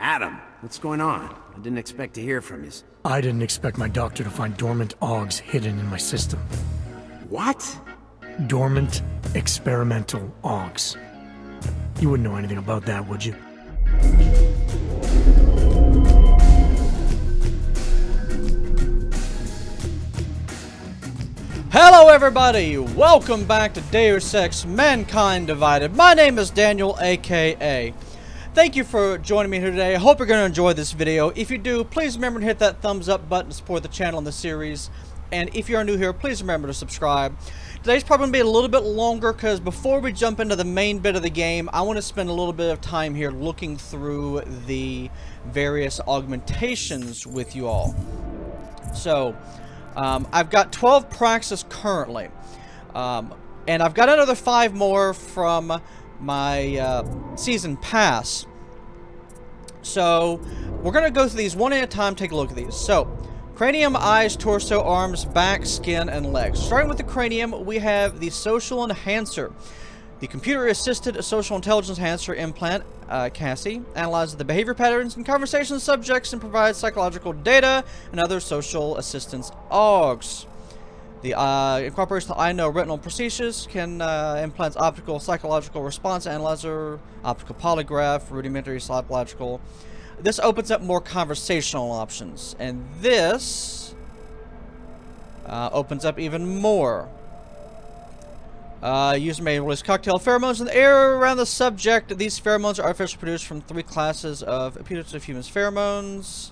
Adam, what's going on? I didn't expect to hear from you. I didn't expect my doctor to find dormant augs hidden in my system. What? Dormant experimental augs. You wouldn't know anything about that, would you? Hello everybody, welcome back to Deus Ex Mankind Divided. My name is DanielAKA. Thank you for joining me here today. I hope you're going to enjoy this video. If you do, please remember to hit that thumbs up button to support the channel and the series. And if you're new here, please remember to subscribe. Today's probably going to be a little bit longer because before we jump into the main bit of the game, I want to spend a little bit of time here looking through the various augmentations with you all. So, I've got 12 praxis currently, and I've got another 5 more from my season pass. So we're gonna go through these one at a time, take a look at these. So cranium, eyes, torso, arms, back, skin, and legs. Starting with the cranium, we have the social enhancer. The computer-assisted social intelligence enhancer implant, Cassie, analyzes the behavior patterns and conversation subjects and provides psychological data and other social assistance augs. The incorporation of the I-know retinal prosthesis can implants optical psychological response analyzer, optical polygraph, rudimentary psychological. This opens up more conversational options, and this opens up even more. User may release cocktail pheromones in the air around the subject. These pheromones are artificially produced from 3 classes of putative human pheromones.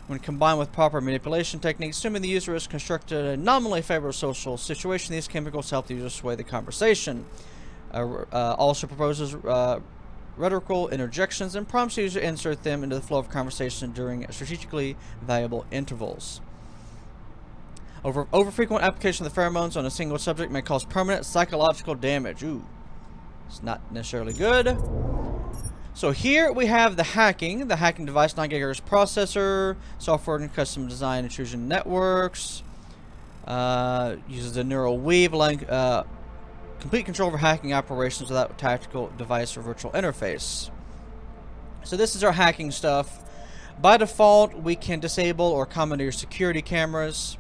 When combined with proper manipulation techniques, assuming the user has constructed a nominally favorable social situation, these chemicals help the user sway the conversation. Also proposes rhetorical interjections and prompts the user to insert them into the flow of conversation during strategically valuable intervals. Overfrequent application of the pheromones on a single subject may cause permanent psychological damage. Ooh, it's not necessarily good. So here we have the hacking device, 9 GHz processor, software and custom design intrusion networks, uses a neural weave, allowing complete control over hacking operations without tactical device or virtual interface. So this is our hacking stuff. By default, we can disable or commandeer security cameras,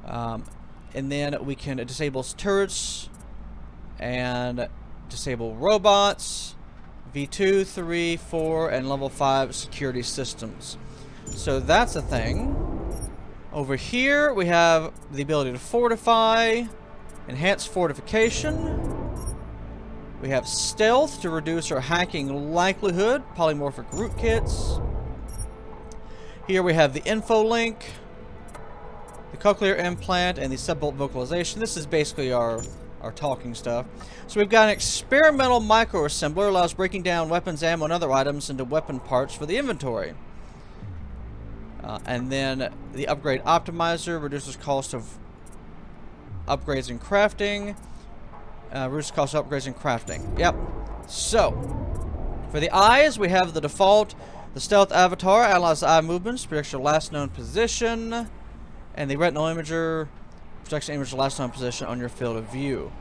and then we can disable turrets and disable robots, V2, 3, 4, and level 5 security systems. So that's a thing. Over here we have the ability to fortify, enhance fortification. We have stealth to reduce our hacking likelihood, polymorphic rootkits. Here we have the info link, the cochlear implant, and the subbolt vocalization. This is basically our talking stuff. So we've got an experimental microassembler, allows breaking down weapons, ammo, and other items into weapon parts for the inventory. And then the upgrade optimizer reduces cost of upgrades and crafting. Reduces cost of upgrades and crafting. Yep. So for the eyes, we have the default, the stealth avatar, analyzes eye movements, predicts your last known position, and the retinal imager protects the image last known position on your field of view.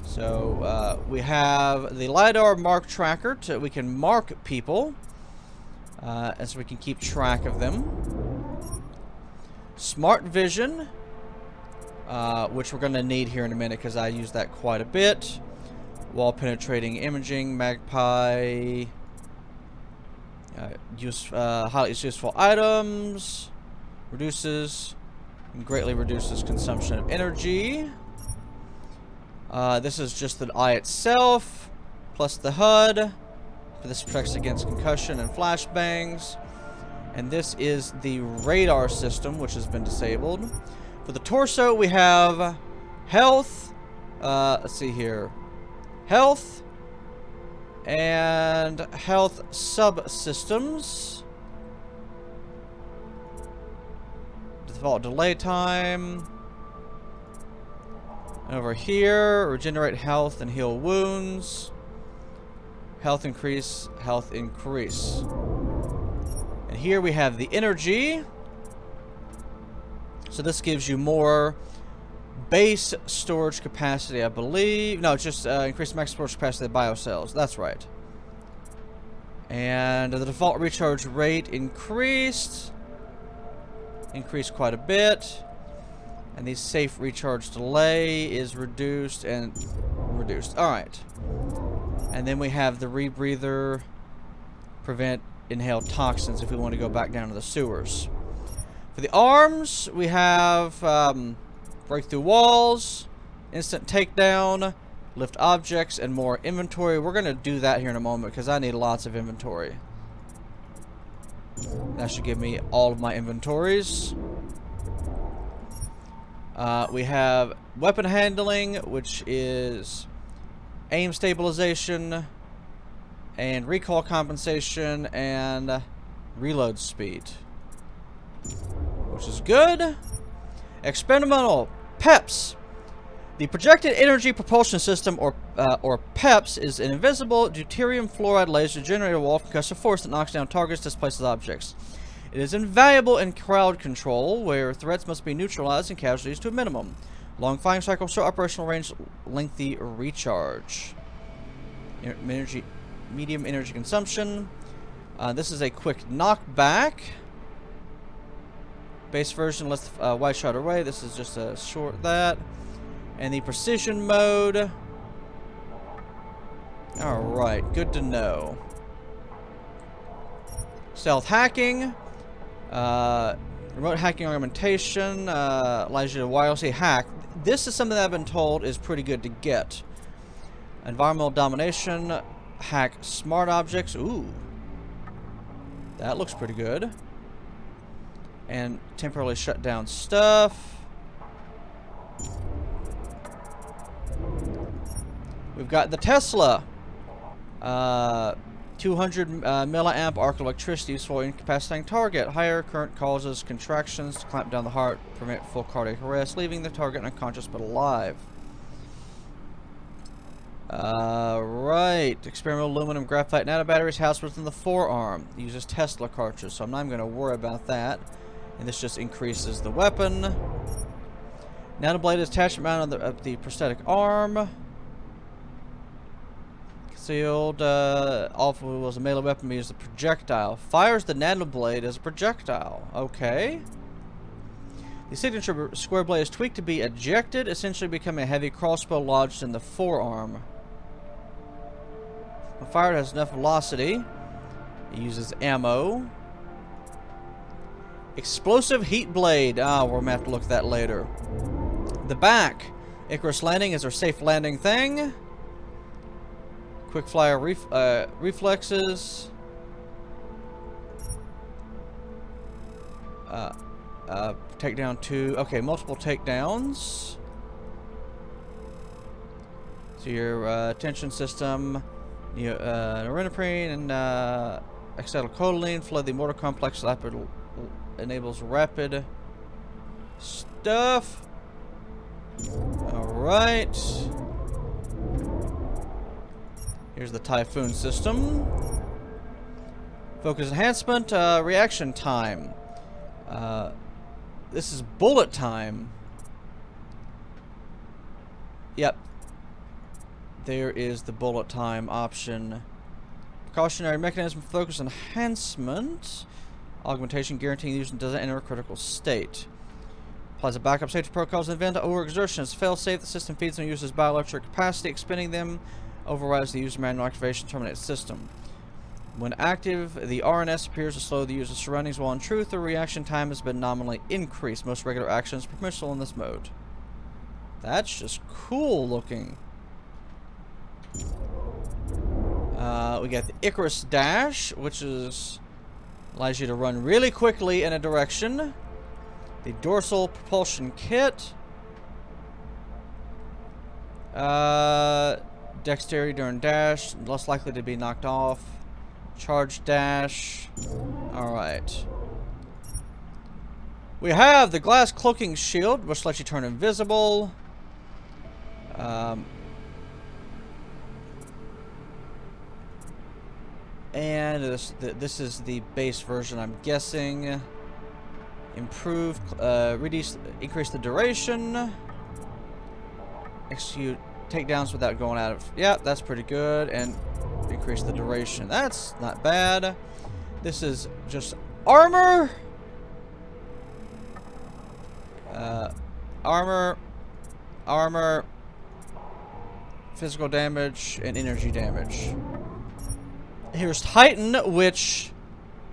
So we have the LiDAR mark tracker, we can mark people, and so we can keep track of them. Smart vision, which we're going to need here in a minute because I use that quite a bit. Wall penetrating imaging, magpie, highly useful items, reduces and greatly reduces consumption of energy. This is just the eye itself, plus the HUD. This protects against concussion and flashbangs. And this is the radar system, which has been disabled. For the torso, we have health. Let's see here. Health and health subsystems. Default delay time. And over here, regenerate health and heal wounds. Health increase, health increase. And here we have the energy. So this gives you more base storage capacity, I believe. No, it's just increased max storage capacity of biocells. That's right. And the default recharge rate increased quite a bit. And the safe recharge delay is reduced and reduced. Alright. And then we have the rebreather, prevent inhaled toxins if we want to go back down to the sewers. For the arms, we have break through walls, instant takedown, lift objects, and more inventory. We're going to do that here in a moment because I need lots of inventory. That should give me all of my inventories. We have weapon handling, which is aim stabilization, and recoil compensation, and reload speed, which is good. Experimental PEPs. The projected energy propulsion system, or PEPs, is an invisible deuterium fluoride laser generator wall of concussive force that knocks down targets, displaces objects. It is invaluable in crowd control, where threats must be neutralized and casualties to a minimum. Long firing cycle, short operational range, lengthy recharge. Medium energy consumption. This is a quick knockback. Base version lets wide shot away. This is just a short that. And the precision mode. Alright, good to know. Stealth hacking. Remote hacking augmentation. Allows you to wirelessly hack. This is something that I've been told is pretty good to get. Environmental domination. Hack smart objects. Ooh. That looks pretty good. And temporarily shut down stuff. We've got the Tesla. 200 milliamp arc electricity used for incapacitating target. Higher current causes contractions to clamp down the heart, prevent full cardiac arrest, leaving the target unconscious but alive. Right. Experimental aluminum graphite nanobatteries housed within the forearm. It uses Tesla cartridge, so I'm not even going to worry about that. And this just increases the weapon. Nanoblade is attachment mount of the prosthetic arm. Concealed. Awful was a melee weapon, used a projectile. Fires the nanoblade as a projectile. Okay. The signature square blade is tweaked to be ejected, essentially becoming a heavy crossbow lodged in the forearm. When fired, it has enough velocity. It uses ammo. Explosive heat blade. We're going to have to look at that later. The back. Icarus landing is our safe landing thing. Quick flyer reflexes. Takedown 2. Okay, multiple takedowns. So your attention system, norepinephrine and acetylcholine flood the motor complex. Enables rapid stuff. Alright. Here's the Typhoon system. Focus enhancement, reaction time. This is bullet time. Yep. There is the bullet time option. Precautionary mechanism for focus enhancement. Augmentation guaranteeing the user doesn't enter a critical state. Applies a backup safety protocols in the event of overexertion. It's fail-safe. The system feeds on the user's bioelectric capacity. Expending them overrides the user manual activation, terminates system. When active, the RNS appears to slow the user's surroundings, while in truth, the reaction time has been nominally increased. Most regular actions are permissible in this mode. That's just cool looking. We got the Icarus Dash, which allows you to run really quickly in a direction. The Dorsal Propulsion Kit. Dexterity during dash, less likely to be knocked off. Charge dash. Alright. We have the glass cloaking shield, which lets you turn invisible. And this is the base version, I'm guessing. Improve, increase the duration. Execute takedowns without going out of... Yeah, that's pretty good. And Increase the duration. That's not bad. This is just armor. Armor. Physical damage and energy damage. Here's Titan, which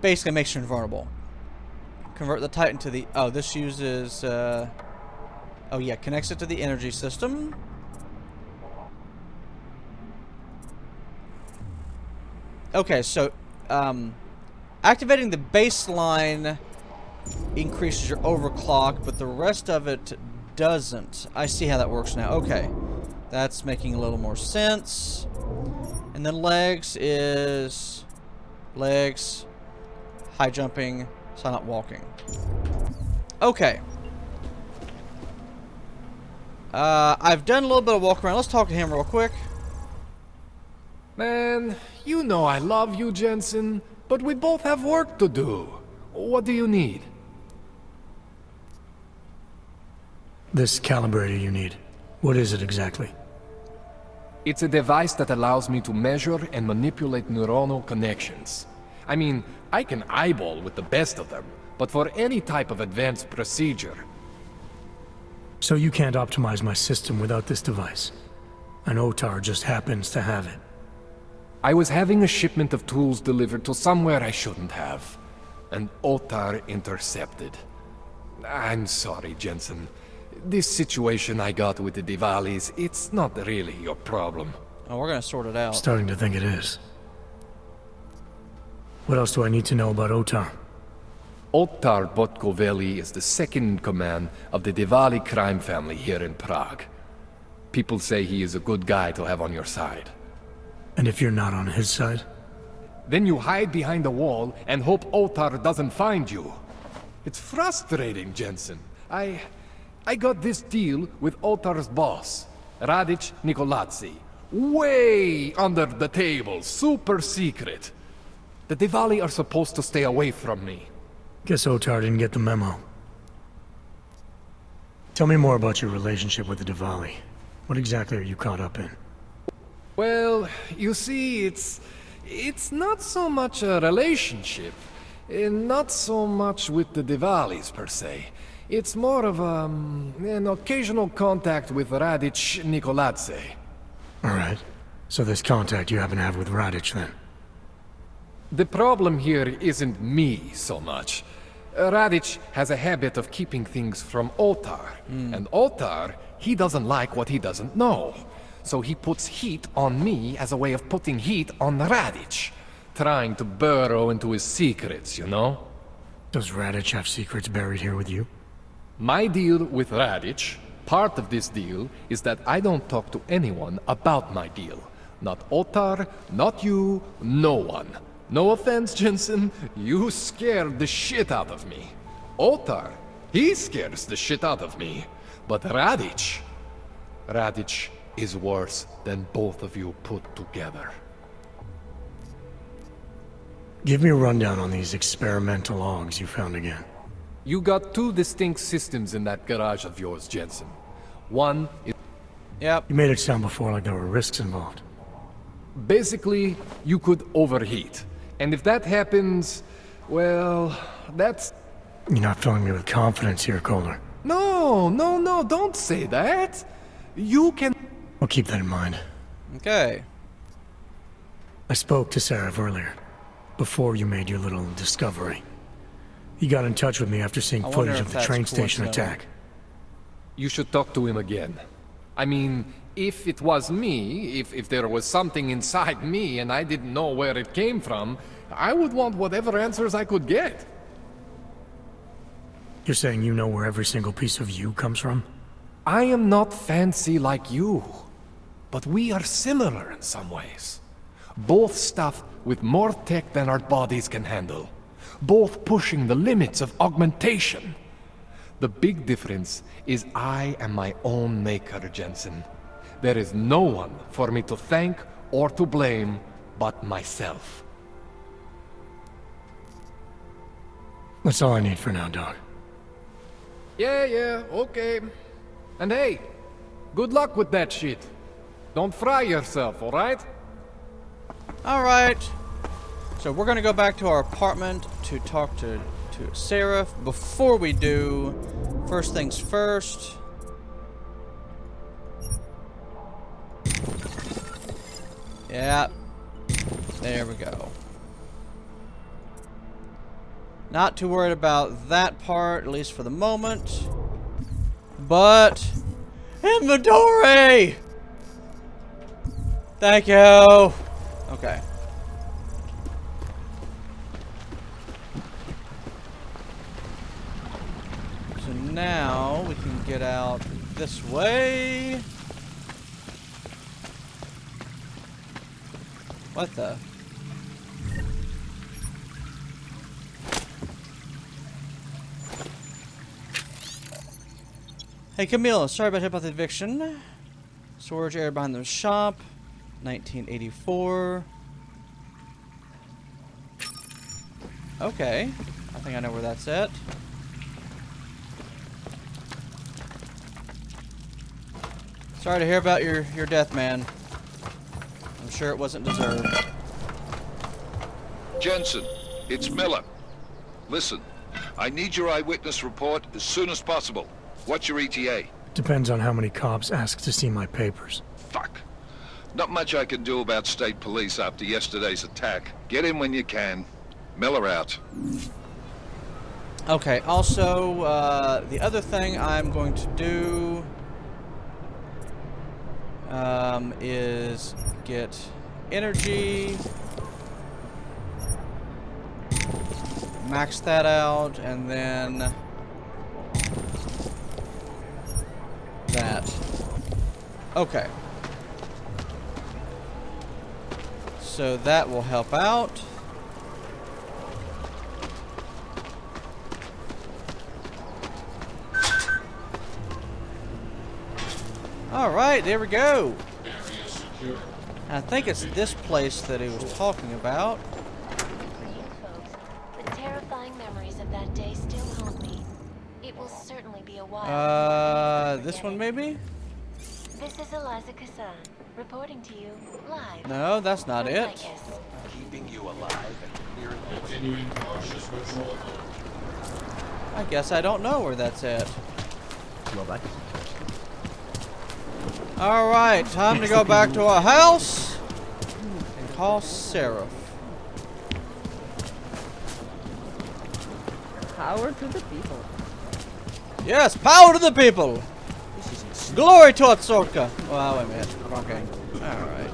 basically makes you invulnerable. Convert the Titan to the... Oh, this uses... oh yeah, connects it to the energy system. Okay, so activating the baseline increases your overclock, but the rest of it doesn't. I see how that works now. Okay, that's making a little more sense. And then legs is legs, high jumping, silent walking. Okay. I've done a little bit of walk around. Let's talk to him real quick. Man, you know I love you, Jensen, but we both have work to do. What do you need? This calibrator you need. What is it exactly? It's a device that allows me to measure and manipulate neuronal connections. I mean, I can eyeball with the best of them, but for any type of advanced procedure... So you can't optimize my system without this device. An OTAR just happens to have it. I was having a shipment of tools delivered to somewhere I shouldn't have. And OTAR intercepted. I'm sorry, Jensen. This situation I got with the Diwalis, it's not really your problem. Oh, we're gonna sort it out. Starting to think it is. What else do I need to know about OTAR? Otar Botkoveli is the second in command of the Diwali crime family here in Prague. People say he is a good guy to have on your side. And if you're not on his side? Then you hide behind a wall and hope Otar doesn't find you. It's frustrating, Jensen. I got this deal with Otar's boss, Radic Nikoladze. Way under the table, super secret. The Diwali are supposed to stay away from me. Guess OTAR didn't get the memo. Tell me more about your relationship with the Diwali. What exactly are you caught up in? Well, you see, it's not so much a relationship. Not so much with the Diwalis, per se. It's more of an occasional contact with Radic Nikoladze. Alright. So this contact you happen to have with Radic, then? The problem here isn't me so much. Radic has a habit of keeping things from Otar. And Otar, he doesn't like what he doesn't know. So he puts heat on me as a way of putting heat on Radic. Trying to burrow into his secrets, you know? Does Radic have secrets buried here with you? My deal with Radic, part of this deal, is that I don't talk to anyone about my deal. Not Otar, not you, no one. No offense, Jensen, you scared the shit out of me. Otar, he scares the shit out of me. But Radic is worse than both of you put together. Give me a rundown on these experimental logs you found again. You got two distinct systems in that garage of yours, Jensen. One is... Yep. You made it sound before like there were risks involved. Basically, you could overheat. And if that happens, well, that's... You're not filling me with confidence here, Calder. No, don't say that. You can... I'll keep that in mind. Okay. I spoke to Sarah earlier, before you made your little discovery. He got in touch with me after seeing I footage wonder of if the that's train station coincidental. attack. You should talk to him again. I mean, if it was me, if there was something inside me and I didn't know where it came from, I would want whatever answers I could get. You're saying you know where every single piece of you comes from? I am not fancy like you, but we are similar in some ways. Both stuffed with more tech than our bodies can handle. Both pushing the limits of augmentation. The big difference is I am my own maker, Jensen. There is no one for me to thank or to blame but myself. That's all I need for now, Doc. Yeah, okay. And hey, good luck with that shit. Don't fry yourself, alright? Alright. So we're gonna go back to our apartment to talk to Sarah. Before we do, first things first. Yeah. There we go. Not too worried about that part, at least for the moment. But inventory! Thank you. Okay. So now we can get out this way. What the? Hey Camille, sorry about the eviction. Storage area behind the shop. 1984. Okay. I think I know where that's at. Sorry to hear about your death, man. I'm sure it wasn't deserved. Jensen, it's Miller. Listen, I need your eyewitness report as soon as possible. What's your ETA? Depends on how many cops ask to see my papers. Fuck. Not much I can do about state police after yesterday's attack. Get in when you can. Miller out. Okay, also, the other thing I'm going to do is get energy, max that out, and then that. Okay. So that will help out. Alright, there we go. I think it's this place that he was talking about. For you folks, the terrifying memories of that day still haunt me. It will certainly be a while. This one maybe? This is Eliza Kassan, reporting to you live. No, that's not from it. Lycus. Keeping you alive and clearing I guess I don't know where that's at. Alright, time to go back to our house and call Sarah. Power to the people. Yes, power to the people! Glory to Otsorka! Well, wait a minute. Wrong game. Alright.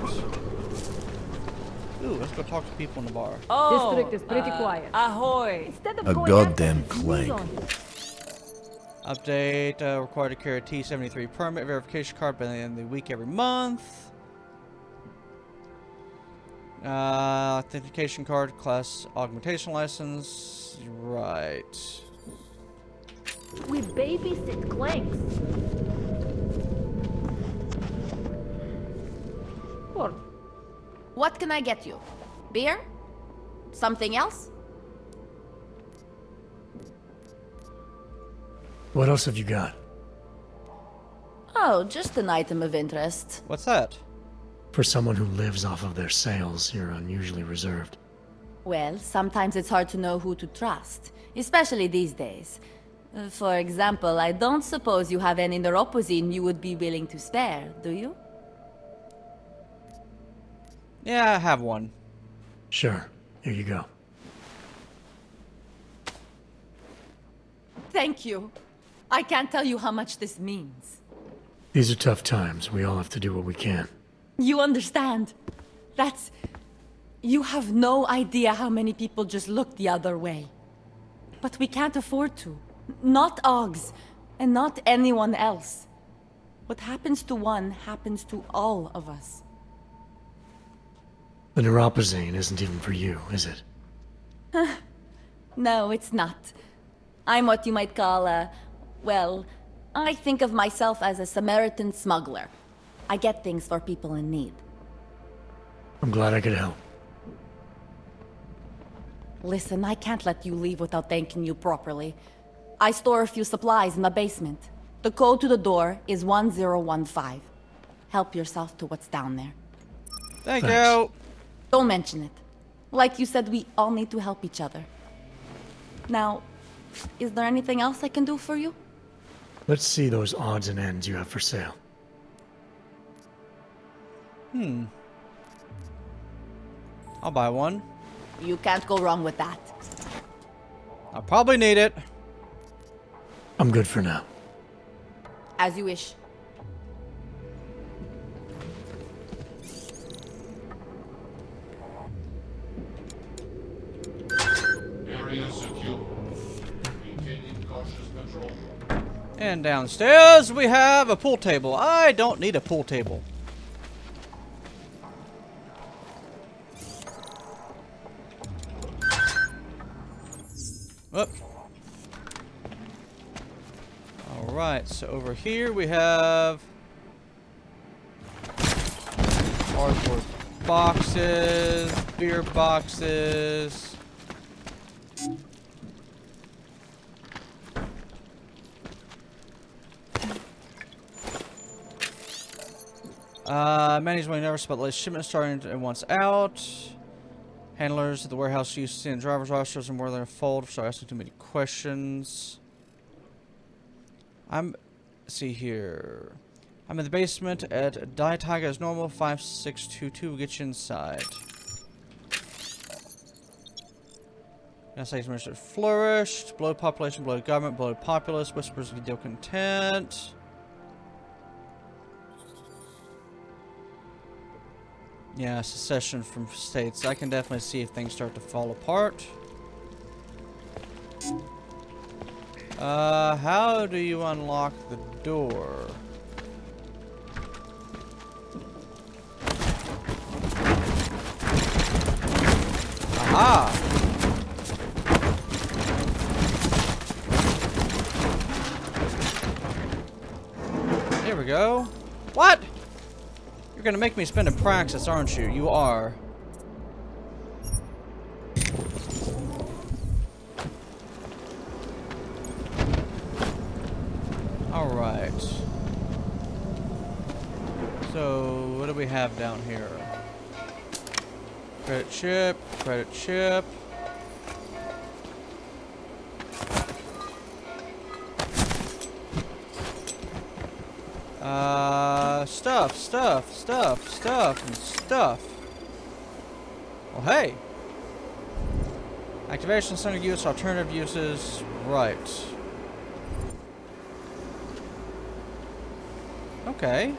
Ooh, let's go talk to people in the bar. Oh, district is pretty quiet. Ahoy! Instead of A going goddamn after, clank. sneeze on him. Update, required to carry a T-73 permit verification card by the end of the week every month. Authentication card, class augmentation license. Right. We babysit clanks. What? What can I get you? Beer? Something else? What else have you got? Oh, just an item of interest. What's that? For someone who lives off of their sales, you're unusually reserved. Well, sometimes it's hard to know who to trust, especially these days. For example, I don't suppose you have any neuropozyne you would be willing to spare, do you? Yeah, I have one. Sure, here you go. Thank you. I can't tell you how much this means. These are tough times. We all have to do what we can. You understand? That's... You have no idea how many people just look the other way. But we can't afford to. Not Augs, and not anyone else. What happens to one happens to all of us. The neuropozyne isn't even for you, is it? No, it's not. I'm what you might call a... Well, I think of myself as a Samaritan smuggler. I get things for people in need. I'm glad I could help. Listen, I can't let you leave without thanking you properly. I store a few supplies in the basement. The code to the door is 1015. Help yourself to what's down there. Thank Thanks. you. Don't mention it. Like you said, we all need to help each other. Now, is there anything else I can do for you? Let's see those odds and ends you have for sale. I'll buy one. You can't go wrong with that. I'll probably need it. I'm good for now. As you wish. Area secure. Maintaining cautious control. And downstairs we have a pool table. I don't need a pool table. Whoop. Alright, so over here we have cardboard boxes, beer boxes. Managed when nervous about the latest shipment starting and once out. Handlers at the warehouse used to see in driver's rosters and more than a fold. Sorry, asking too many questions. See here. I'm in the basement at DanielAKA as normal. 5622 will get you inside. United States flourished. Below population, below government, below populace. Whispers of deal content. Yeah, secession from states. I can definitely see if things start to fall apart. How do you unlock the door? Aha! There we go. What? You're gonna make me spend a praxis, aren't you? You are. Alright. So, what do we have down here? Credit chip, credit chip. Stuff, and stuff. Well, hey. Activation, center use, alternative uses. Right. Okay.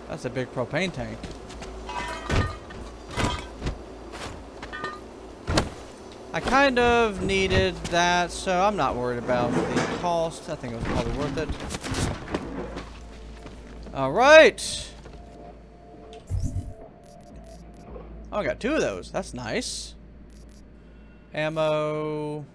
That's a big propane tank. I kind of needed that, so I'm not worried about the cost. I think it was probably worth it. Alright. Oh, I got two of those. That's nice. Ammo.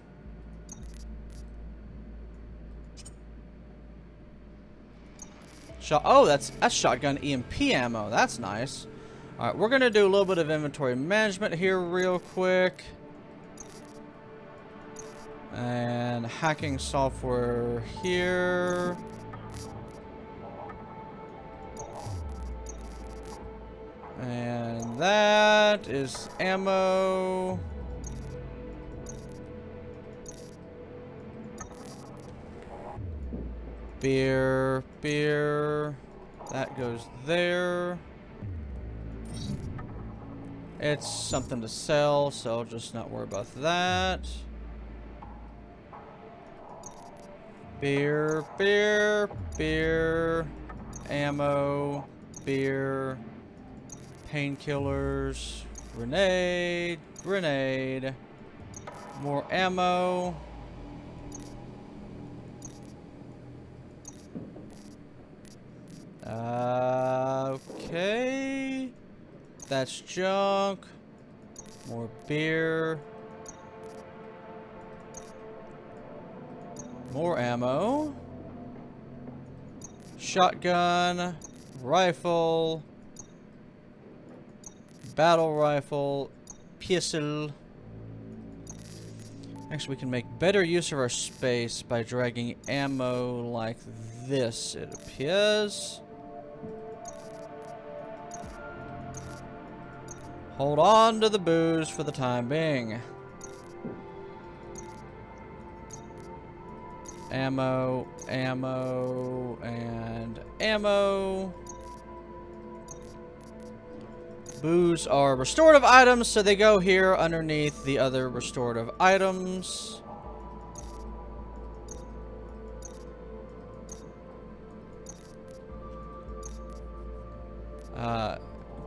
Oh, that's shotgun EMP ammo. That's nice. Alright, we're going to do a little bit of inventory management here real quick. And hacking software here. And that is ammo. Beer. That goes there. It's something to sell, so I'll just not worry about that. Beer, ammo, beer, painkillers, grenade, more ammo. Okay. That's junk. More beer. More ammo. Shotgun. Rifle. Battle rifle. Pistol. Actually, we can make better use of our space by dragging ammo like this, it appears. Hold on to the booze for the time being. Ammo, ammo, and ammo. Booze are restorative items, so they go here underneath the other restorative items.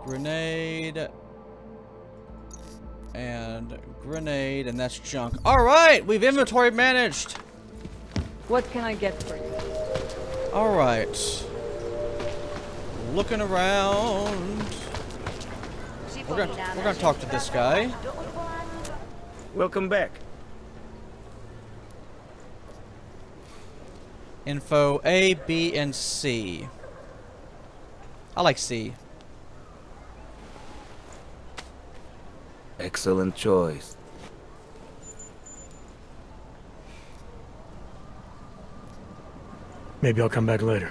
Grenade. And grenade, and that's junk. Alright, we've inventory managed. What can I get for you? Alright. Looking around. We're gonna talk to this guy. Welcome back. Info A, B, and C. I like C. Excellent choice. Maybe I'll come back later.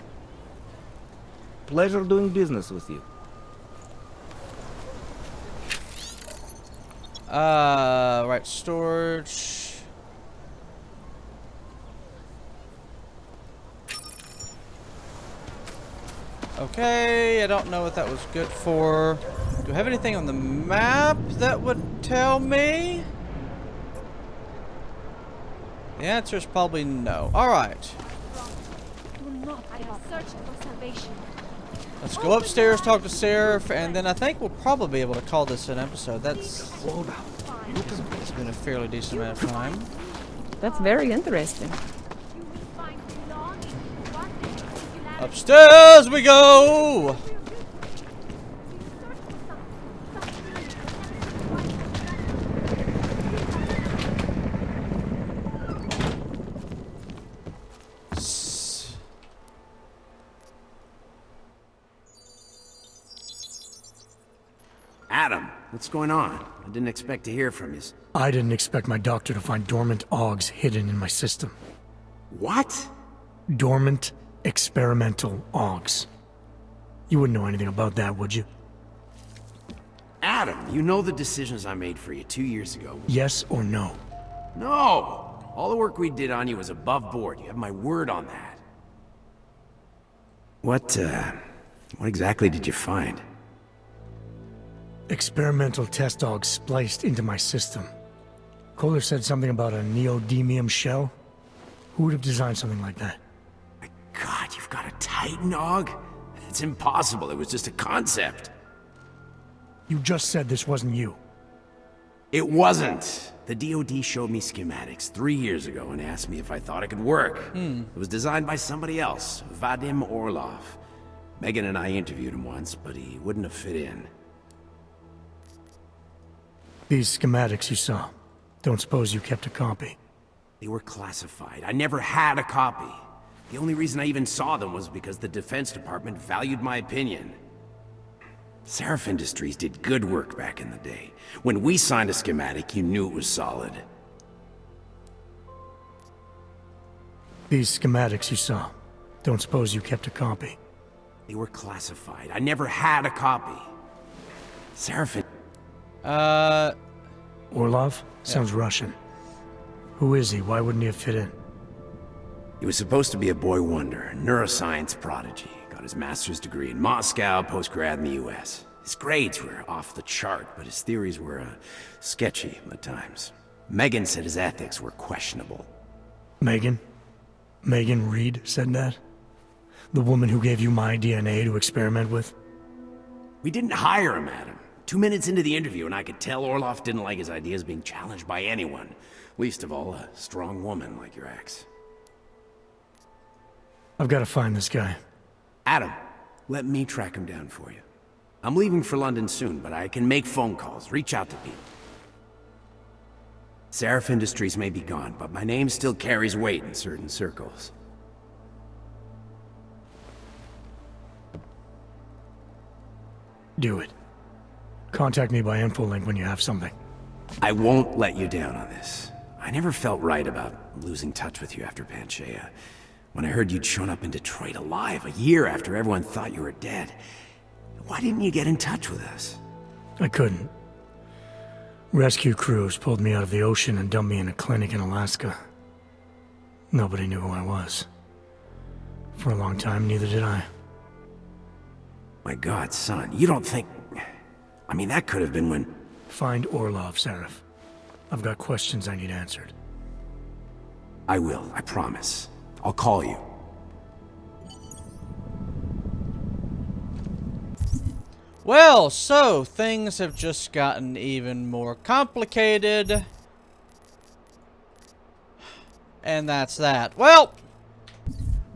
Pleasure doing business with you. Right, storage. Okay, I don't know what that was good for. Do I have anything on the map that would tell me? The answer is probably no. Alright. Let's go upstairs, talk to Seraph, and then I think we'll probably be able to call this an episode. It's been a fairly decent amount of time. That's very interesting. Upstairs we go! Adam, what's going on? I didn't expect to hear from you. I didn't expect my doctor to find dormant augs hidden in my system. What? Dormant experimental augs. You wouldn't know anything about that, would you? Adam, you know the decisions I made for you 2 years ago. Yes or no? No! All the work we did on you was above board. You have my word on that. What exactly did you find? Experimental test augs spliced into my system. Kohler said something about a neodymium shell. Who would have designed something like that? My God, you've got a Titan aug? It's impossible. It was just a concept. You just said this wasn't you. It wasn't. The DoD showed me schematics 3 years ago and asked me if I thought it could work. It was designed by somebody else, Vadim Orlov. Megan and I interviewed him once, but he wouldn't have fit in. These schematics you saw, don't suppose you kept a copy? They were classified. I never had a copy. The only reason I even saw them was because the Defense Department valued my opinion. Seraph Industries did good work back in the day. When we signed a schematic, you knew it was solid. These schematics you saw, don't suppose you kept a copy? They were classified. I never had a copy. Seraph... Orlov? Sounds Russian. Who is he? Why wouldn't he have fit in? He was supposed to be a boy wonder, a neuroscience prodigy. Got his master's degree in Moscow, post-grad in the US. His grades were off the chart, but his theories were sketchy at times. Megan said his ethics were questionable. Megan? Megan Reed said that? The woman who gave you my DNA to experiment with? We didn't hire him, Adam. 2 minutes into the interview, and I could tell Orlov didn't like his ideas being challenged by anyone. Least of all, a strong woman like your ex. I've got to find this guy. Adam, let me track him down for you. I'm leaving for London soon, but I can make phone calls, reach out to people. Seraph Industries may be gone, but my name still carries weight in certain circles. Do it. Contact me by infolink when you have something. I won't let you down on this. I never felt right about losing touch with you after Panchaea. When I heard you'd shown up in Detroit alive a year after everyone thought you were dead, why didn't you get in touch with us? I couldn't. Rescue crews pulled me out of the ocean and dumped me in a clinic in Alaska. Nobody knew who I was. For a long time, neither did I. My God, son, you don't think... I mean, that could have been when... Find Orlov, Seraph. I've got questions I need answered. I will, I promise. I'll call you. Well, so things have just gotten even more complicated. And that's that. Well,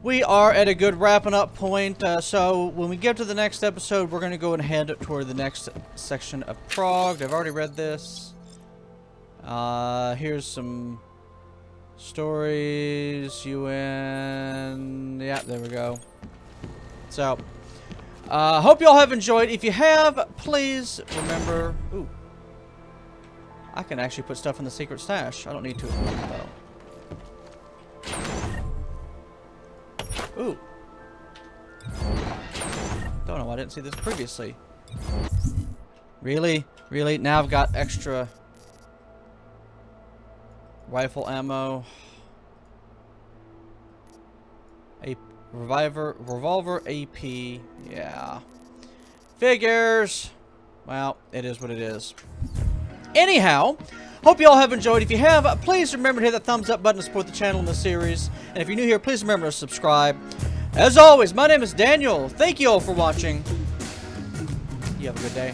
we are at a good wrapping up point. So when we get to the next episode, we're going to go and head toward the next section of Prague. I've already read this. Here's some stories. UN. Yeah, there we go. So, hope you all have enjoyed. If you have, please remember... Ooh. I can actually put stuff in the secret stash. I don't need to at the moment, though. Ooh. Don't know why I didn't see this previously. Really? Really? Now I've got extra rifle ammo. A revolver AP. Yeah. Figures. Well, it is what it is. Anyhow, hope you all have enjoyed. If you have, please remember to hit that thumbs up button to support the channel in this series. And if you're new here, please remember to subscribe. As always, my name is Daniel. Thank you all for watching. You have a good day.